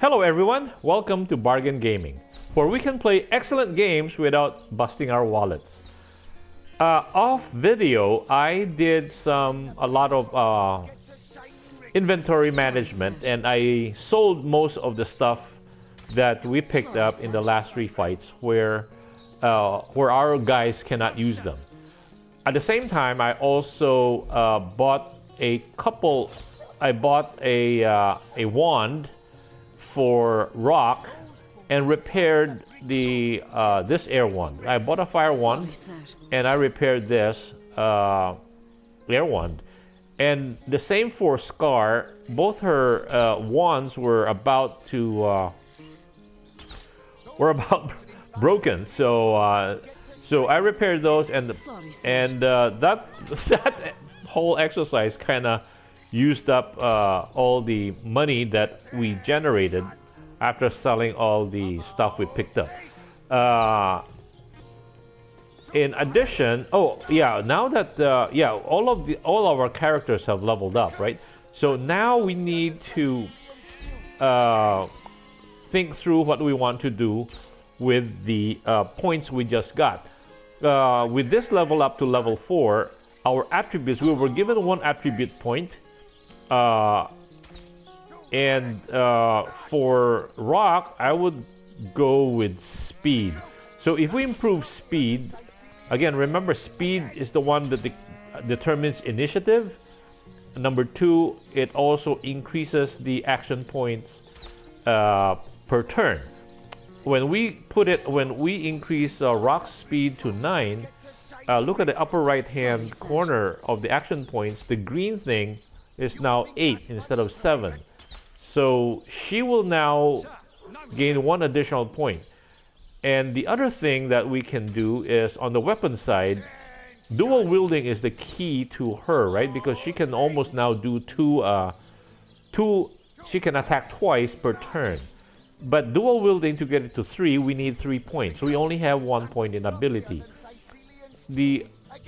Hello everyone, welcome to Bargain Gaming, where we can play excellent games without busting our wallets. Off video, I did a lot of inventory management, and I sold most of the stuff that we picked up in the last 3 fights where our guys cannot use them. At the same time, I also bought a couple. I bought a wand for rock and repaired the this air wand. I bought a fire wand and I repaired this air wand. And the same for Scar. Both her wands were about broken. So so I repaired those, and that whole exercise kind of used up all the money that we generated after selling all the stuff we picked up. In addition, oh yeah, now that all of our characters have leveled up, right? So now we need to think through what we want to do with the points we just got. With this level up to level 4, our attributes, we were given 1 attribute point. For rock, I would go with speed. So if we improve speed, again, remember speed is the one that determines initiative. Number 2, it also increases the action points per turn. When we increase rock speed to 9, look at the upper right hand corner of the action points. The green thing is now 8 instead of 7. So she will now gain 1 additional point. And the other thing that we can do is on the weapon side, dual wielding is the key to her, right? Because she can almost now do she can attack twice per turn. But dual wielding, to get it to 3, we need 3 points. So we only have 1 point in ability. The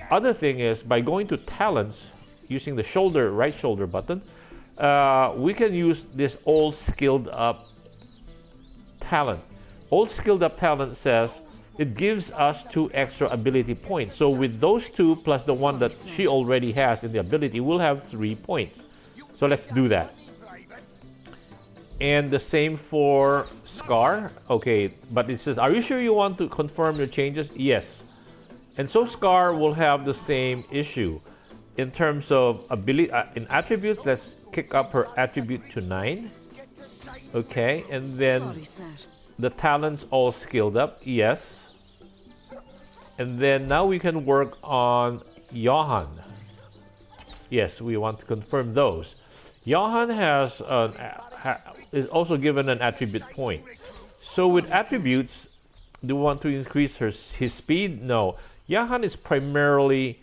other thing is, by going to talents, using the right shoulder button, we can use this old skilled up talent. Old skilled up talent says it gives us 2 extra ability points. So with those 2 plus the one that she already has in the ability, we'll have 3 points. So let's do that. And the same for Scar. Okay, but it says, are you sure you want to confirm your changes? Yes. And so Scar will have the same issue. In terms of ability, in attributes, let's kick up her attribute to 9. Okay, and then the talents all skilled up. Yes. And then now we can work on Johan. Yes, we want to confirm those. Johan is also given an attribute point. So with attributes, do we want to increase his speed? No. Johan is primarily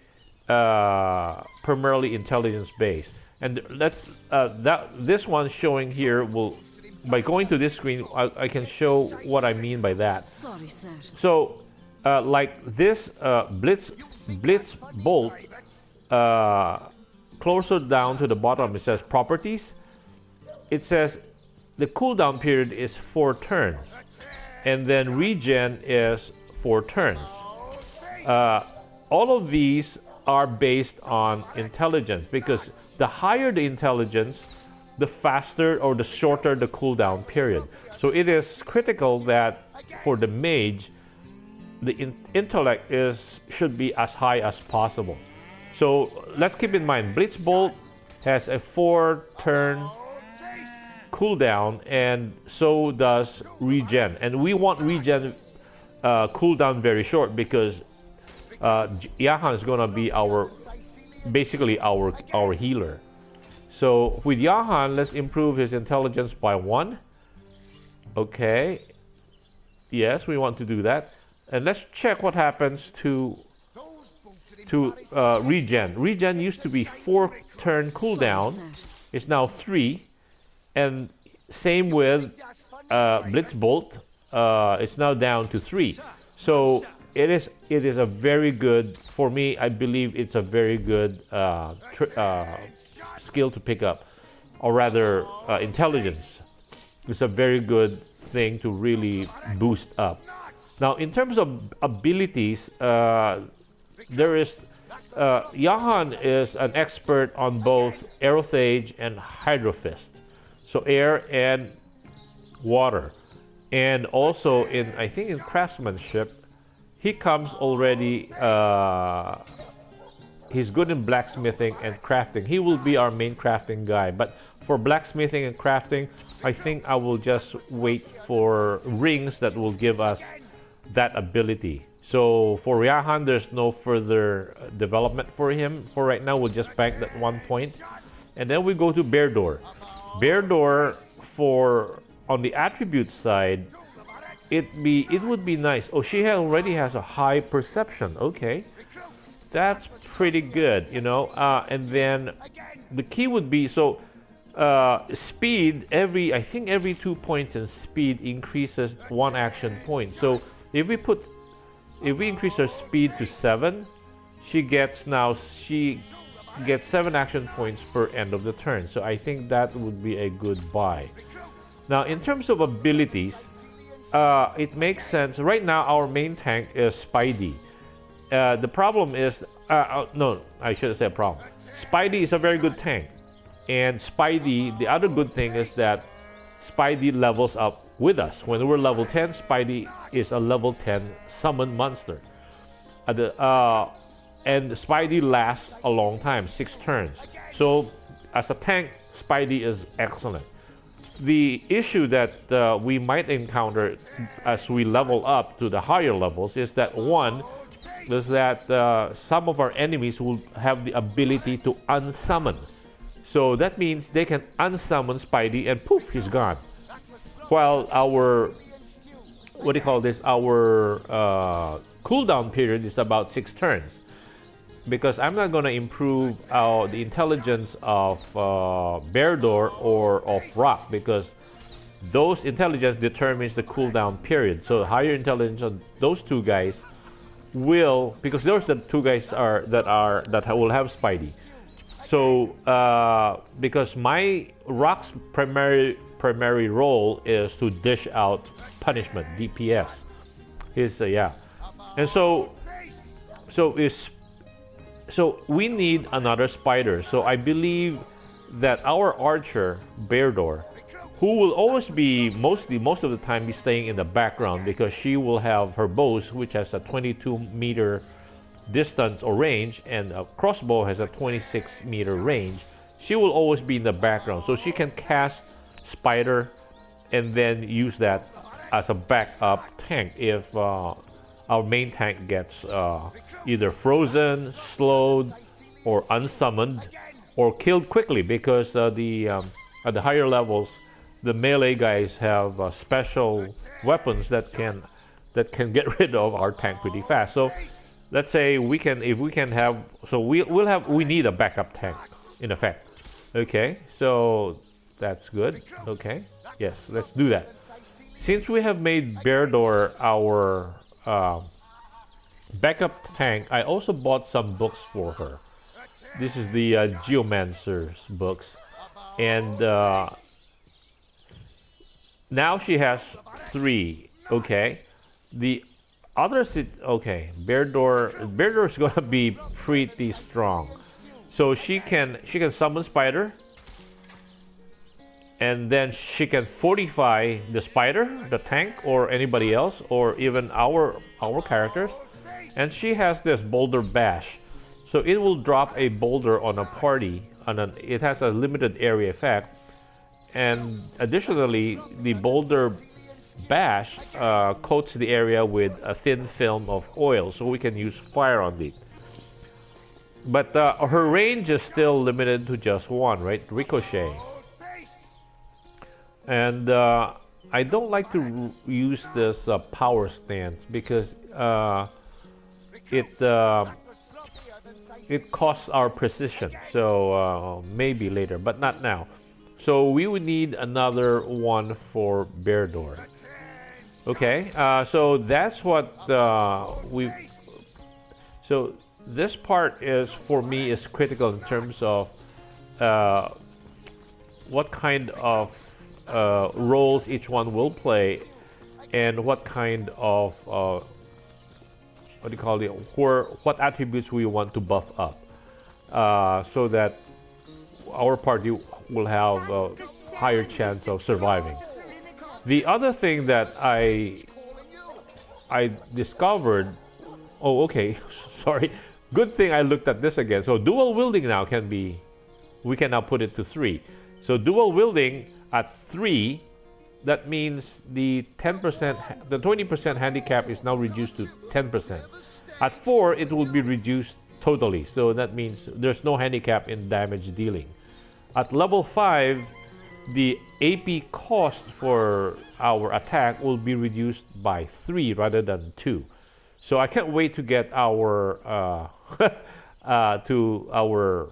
intelligence based, and this one showing here will, by going to this screen, I can show what I mean by that. So like this blitz bolt, closer down to the bottom, it says properties. It says the cooldown period is 4 turns, and then regen is 4 turns. All of these are based on intelligence, because the higher the intelligence, the faster or the shorter the cooldown period. So it is critical that for the mage, the intellect should be as high as possible. So let's keep in mind, Blitzbolt has a 4-turn cooldown, and so does regen. And we want regen cooldown very short, because Johan is gonna be basically our healer. So with Johan, let's improve his intelligence by 1. Okay. Yes, we want to do that. And let's check what happens to regen. Regen used to be 4-turn cooldown. It's now 3. And same with Blitzbolt. It's now down to 3. So it is a very good, for me, I believe it's a very good skill to pick up, or rather intelligence. is a very good thing to really boost up. Now, in terms of abilities, there is Johan is an expert on both Aerophage and Hydrofist, so air and water, and also in I think in craftsmanship, he comes already. He's good in blacksmithing and crafting. He will be our main crafting guy. But for blacksmithing and crafting, I think I will just wait for rings that will give us that ability. So for Ryahan, there's no further development for him. For right now, we'll just bank that 1 point. And then we go to Beardor. Beardor, for on the attribute side, it would be nice. Oh, she already has a high perception. Okay. That's pretty good, you know. And then the key would be speed. I think every 2 points in speed increases 1 action point. So if we increase her speed to 7, she gets 7 action points per end of the turn. So I think that would be a good buy. Now in terms of abilities, it makes sense. Right now our main tank is Spidey. The problem is, no, I shouldn't say a problem. Spidey is a very good tank. And Spidey, the other good thing is that Spidey levels up with us. When we're level 10, Spidey is a level 10 summon monster. And Spidey lasts a long time, 6 turns. So as a tank, Spidey is excellent. The issue that we might encounter as we level up to the higher levels is that some of our enemies will have the ability to unsummon. So that means they can unsummon Spidey and poof, he's gone. While our, cooldown period is about 6 turns. Because I'm not going to improve the intelligence of Beardor or of Rock, because those intelligence determines the cooldown period. So higher intelligence of those two guys will, because those are the two guys that will have Spidey. So because my Rock's primary role is to dish out punishment, DPS. And so we need another spider. So I believe that our archer Beardor, who will always be most of the time be staying in the background, because she will have her bows, which has a 22-meter distance or range, and a crossbow has a 26-meter range. She will always be in the background, so she can cast spider and then use that as a backup tank if our main tank gets either frozen, slowed, or unsummoned, or killed quickly, because at the higher levels, the melee guys have special weapons that can get rid of our tank pretty fast. So let's say we need a backup tank in effect. Okay, so that's good. Okay, yes, let's do that. Since we have made Beardor our backup tank, I also bought some books for her. This is the Geomancer's books, and now she has 3. Okay, the others. Okay, Beardor is gonna be pretty strong. So she can summon spider, and then she can fortify the spider, the tank, or anybody else, or even our characters. And she has this boulder bash, so it will drop a boulder on a party. It has a limited area effect. And additionally, the boulder bash coats the area with a thin film of oil, so we can use fire on it. But her range is still limited to just 1, right? Ricochet. And I don't like to use this power stance, because it costs our precision. So maybe later, but not now. So we would need another one for Beardor. Okay, so that's what So this part for me is critical in terms of what kind of roles each one will play, and what kind of what do you call it? What attributes we want to buff up, so that our party will have a higher chance of surviving. The other thing that I discovered. Oh, okay. Sorry. Good thing I looked at this again. So dual wielding now can be. We can now put it to 3. So dual wielding at 3. That means the 10%, the 20% handicap is now reduced to 10%. At 4, it will be reduced totally. So that means there's no handicap in damage dealing. At level 5, the AP cost for our attack will be reduced by 3 rather than 2. So I can't wait to get our to our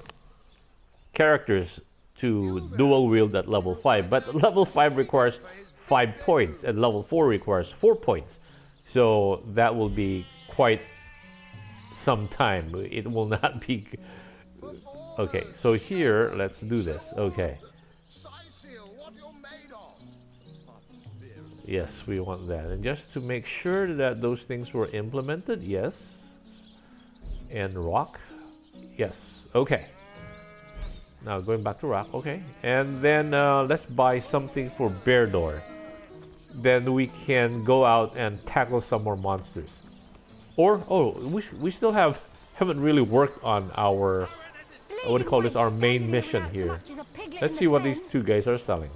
characters to dual wield at level 5. But level 5 requires 5 points, and level 4 requires 4 points. So that will be quite some time. It will not be. Okay, so here, let's do this. Okay. Yes, we want that. And just to make sure that those things were implemented, yes. And rock, yes. Okay. Now going back to rock, okay. And then let's buy something for Bear Door. Then we can go out and tackle some more monsters. Or, oh, we still haven't really worked on our, what do you call this, our main mission here. Let's see what these two guys are selling.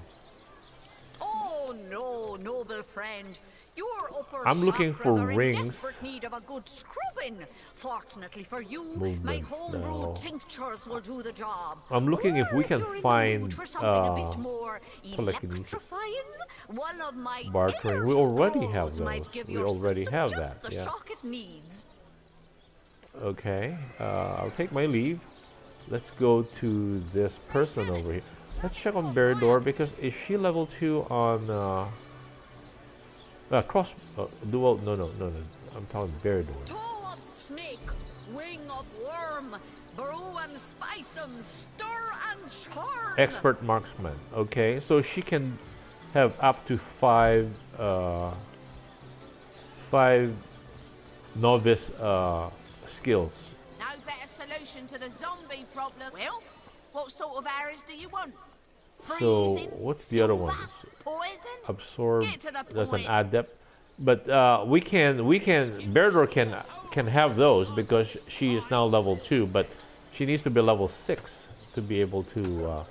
Noble friend, your upper I'm looking for chakras are rings. in desperate need of a good scrubbing. Fortunately for you, my home-brewed tinctures will do the job. I'm looking if we can find for something a bit more telekinesis. electrifying. One of my Bartering. We already have those. might give We your already system have just that. the Yeah. shock it needs. Okay. I'll take my leave. Let's go to this person over here. Let's check on Bear Door, because is she level 2 on dual? No. I'm talking Bear Door. Toe of snake, wing of worm, brew and spice 'em, stir and churn. Expert marksman. Okay, so she can have up to 5 novice skills. No better solution to the zombie problem. Well, what sort of arrows do you want? So Freezing, what's the other one? poison? Absorb. Get to the That's an point. adept. But we can Beardor can have those because she is now level 2, but she needs to be level 6 to be able to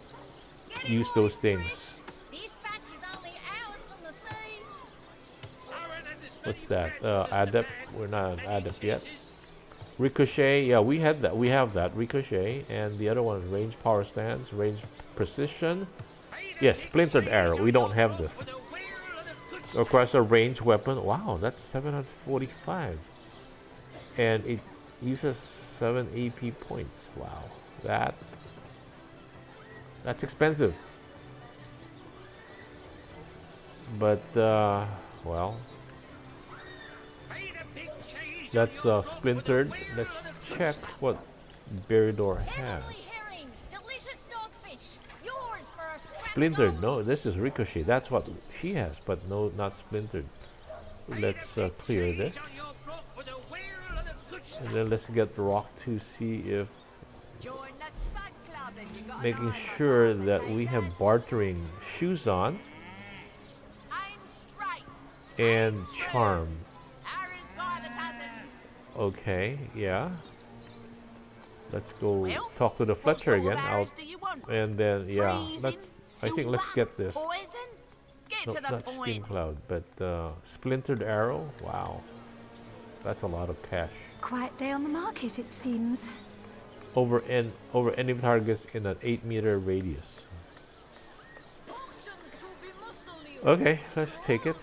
use those things. This batch is only hours from the sea. What's that? Adept? We're not an adept yet. Ricochet, yeah, we had that. We have that ricochet, and the other one is range power stance, range precision. Yes, splintered arrow. We don't have this. Requires a range weapon. Wow, that's 745, and it uses 7 AP points. Wow, that's expensive. But well, that's splintered. Let's check what Beridor has. Splintered, no, this is Ricochet. That's what she has, but no, not splintered. Let's clear this. And then let's get the rock to see if... Making sure that we have bartering shoes on. And charm. Okay, yeah. Let's go talk to the Fletcher again. And then, yeah, I think let's get this. No, not Steam Cloud, but Splintered Arrow. Wow, that's a lot of cash. Quiet day on the market, it seems. Over any targets in an 8-meter radius. Okay, let's take it.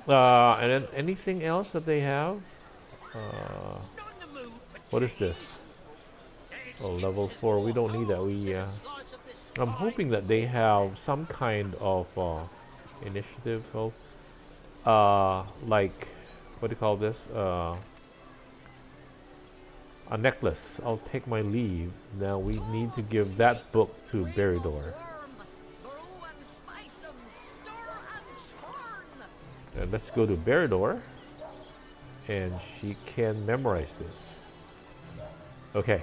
And then anything else that they have? What is this? Oh, level 4. We don't need that. I'm hoping that they have some kind of initiative help. Like, what do you call this? A necklace. I'll take my leave. Now we need to give that book to Beridor. And let's go to Berador. And she can memorize this. Okay.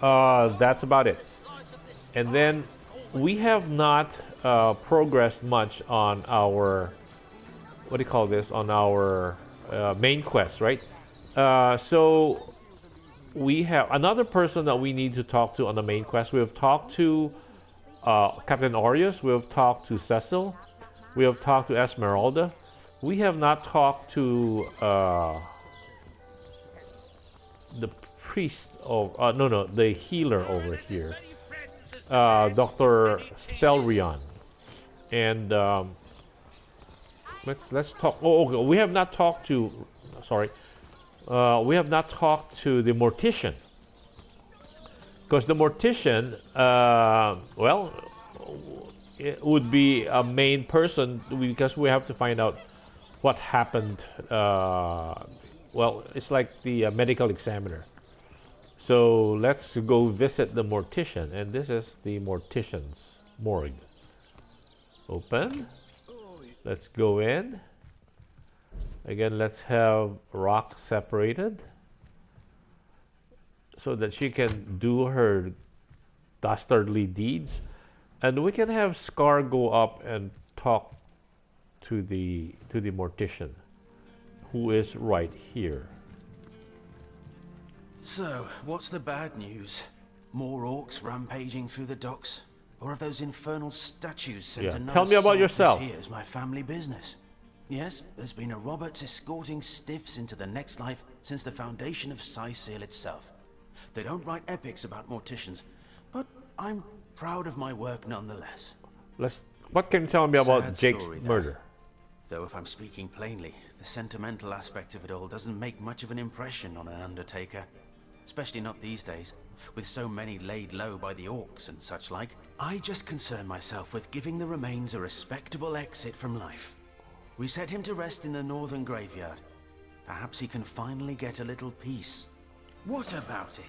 That's about it. And then we have not progressed much on our, what do you call this, on our main quest, right? So we have another person that we need to talk to on the main quest. We have talked to Captain Aureus. We have talked to Cecil. We have talked to Esmeralda. We have not talked to the priest of the healer over here, Dr. Thelrion. And let's talk. Oh, okay. We have not talked to. Sorry, we have not talked to the mortician, because the mortician, well, it would be a main person, because we have to find out what happened. Well, it's like the medical examiner. So let's go visit the mortician, and this is the mortician's morgue. Open. Let's go in. Again, let's have Rock separated so that she can do her dastardly deeds, and we can have Scar go up and talk to the mortician, who is right here. So, what's the bad news? More orcs rampaging through the docks? Or have those infernal statues sent another Tell me about yourself. This here is my family business. Yes, there's been a Roberts escorting stiffs into the next life since the foundation of Cyseal itself. They don't write epics about morticians, but I'm proud of my work nonetheless. What can you tell me about Sad Jake's story, murder? Though if I'm speaking plainly, the sentimental aspect of it all doesn't make much of an impression on an undertaker. Especially not these days, with so many laid low by the orcs and such like. I just concern myself with giving the remains a respectable exit from life. We set him to rest in the northern graveyard. Perhaps he can finally get a little peace. What about it?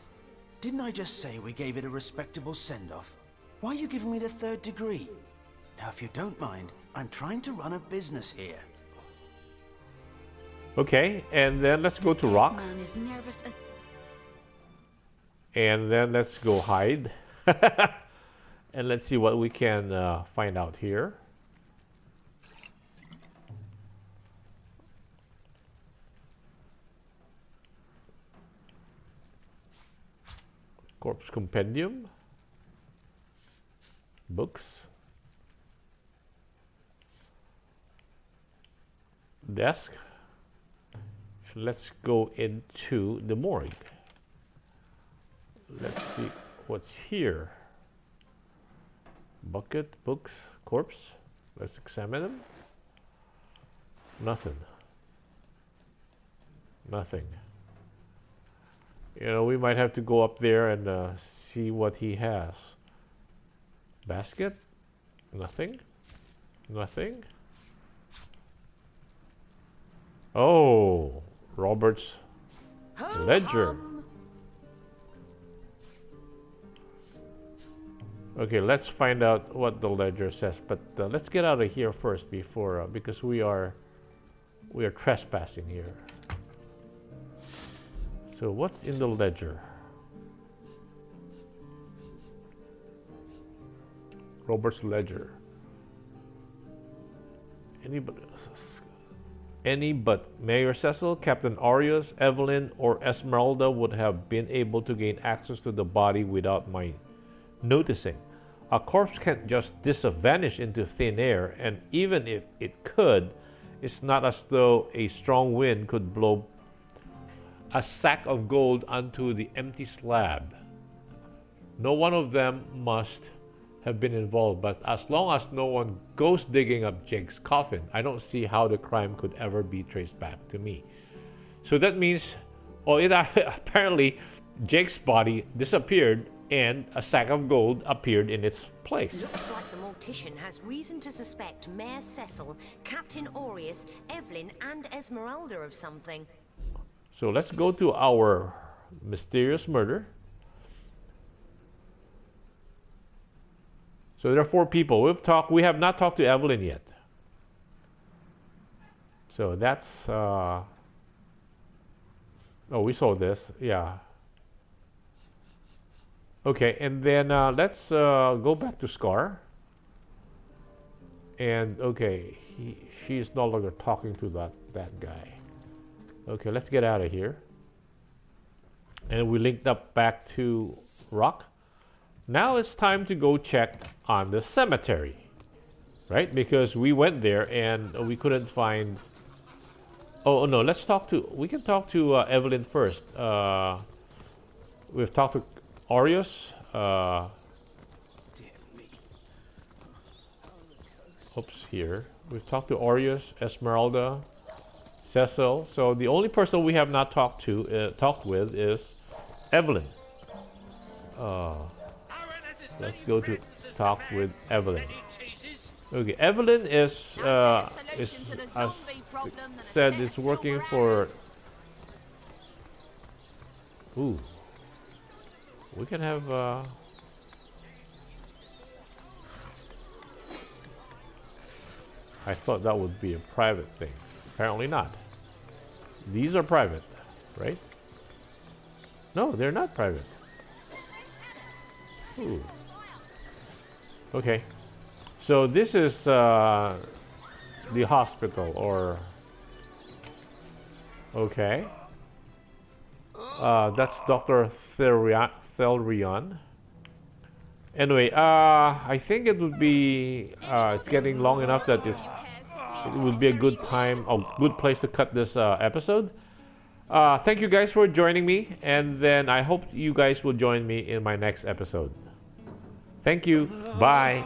Didn't I just say we gave it a respectable send-off? Why are you giving me the third degree? Now, if you don't mind, I'm trying to run a business here. Okay, and then let's go to Rock. Man is nervous. And then let's go hide. And let's see what we can find out here. Corpse Compendium. Books. Desk. And let's go into the morgue. Let's see what's here. Bucket, books, corpse. Let's examine them. Nothing. Nothing. You know, we might have to go up there and see what he has. Basket. Nothing. Nothing. Oh, Robert's ledger. Okay, let's find out what the ledger says, but let's get out of here first before because we are trespassing here. So what's in the ledger? Robert's ledger. Any but Mayor Cecil, Captain Aureus, Evelyn, or Esmeralda would have been able to gain access to the body without my noticing. A corpse can't just vanish into thin air, and even if it could, it's not as though a strong wind could blow a sack of gold onto the empty slab. No one of them must have been involved, but as long as no one goes digging up Jake's coffin, I don't see how the crime could ever be traced back to me. So that means, apparently Jake's body disappeared and a sack of gold appeared in its place. Looks like the mortician has reason to suspect Mayor Cecil, Captain Aureus, Evelyn, and Esmeralda of something. So let's go to our mysterious murder. So there are 4 people. We have not talked to Evelyn yet. So that's oh, we saw this. Yeah. Okay, and then let's go back to Scar. And okay, she's no longer talking to that guy. Okay, let's get out of here. And we linked up back to Rock. Now it's time to go check on the cemetery, right? Because we went there and we couldn't find. Oh no, we can talk to Evelyn first. We've talked to Aureus. Oops, here. We've talked to Aureus, Esmeralda, Cecil. So the only person we have not talked with is Evelyn. Let's go to talk with Evelyn. Okay, Evelyn is as said, is working for. Ooh, we can have. I thought that would be a private thing. Apparently not. These are private, right? No, they're not private. Ooh. Okay. So this is the hospital, or... Okay. That's Dr. Thelrion. Anyway, I think it would be... it's getting long enough that it would be a good time, a good place to cut this episode. Thank you guys for joining me, and then I hope you guys will join me in my next episode. Thank you. Bye.